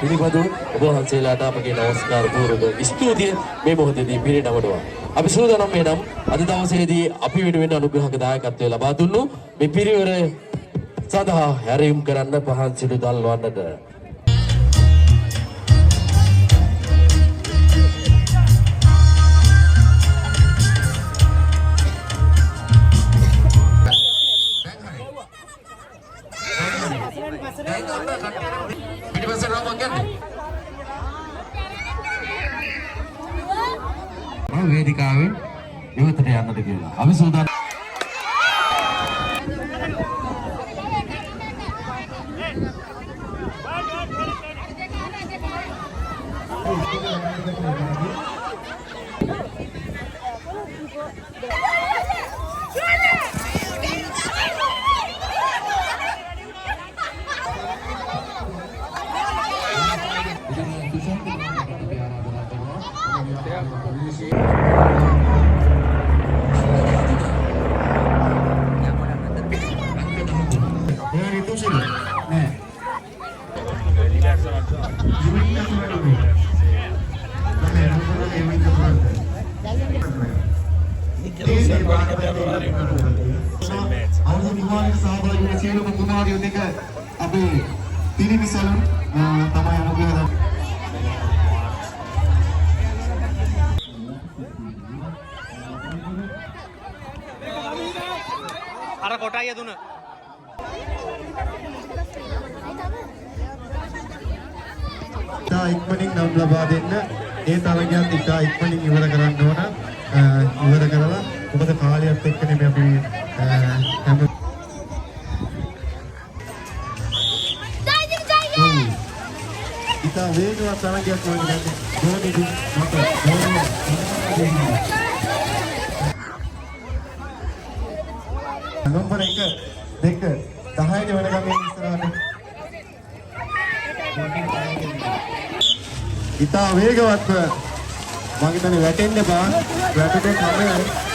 පිළිබඳව ඔබ වහන්සේලාට අපගේ නමස්කාර පූර්වක ස්තුතිය මේ මොහොතේදී පිරිනමනවා. අපි සූදානම් වෙනම් අද දවසේදී අපි වෙනුවෙන් අනුග්‍රහක දායකත්වය ලබා දුන්නු මේ පිරිවර සඳහා හැරයුම් කරන්න පහන් සිළු දල්වන්නට. වේදිකාවෙන් ඉවතට යන්නද කියලා. අපි සූදානම්. අර කොටයි දුන ඉතා ඉක්මනින් නම් ලබා දෙන්න. ඒ තරගයත් ඉතා ඉක්මනින් ඉවර කරන්න ඕන. ඉවර කරලා මොකද කාලයත් එක්කනේ මේ අපි හැම ඉතා වේගවත් තරගයක් වගේ ගෝනිදි මත නම්බර 1 2 10 වෙනකම් ඉස්සරහට ඉතා වේගවත්ව මම හිතන්නේ වැටෙන්න බා වැටෙන්න තමයි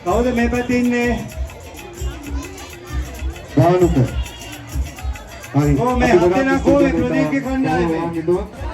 කවුද මේ පැත්තේ ඉන්නේ? බානුක. හරි. ඕ මේ හතෙන කෝලේ ප්‍රදීප්ගේ කණ්ඩායමේ.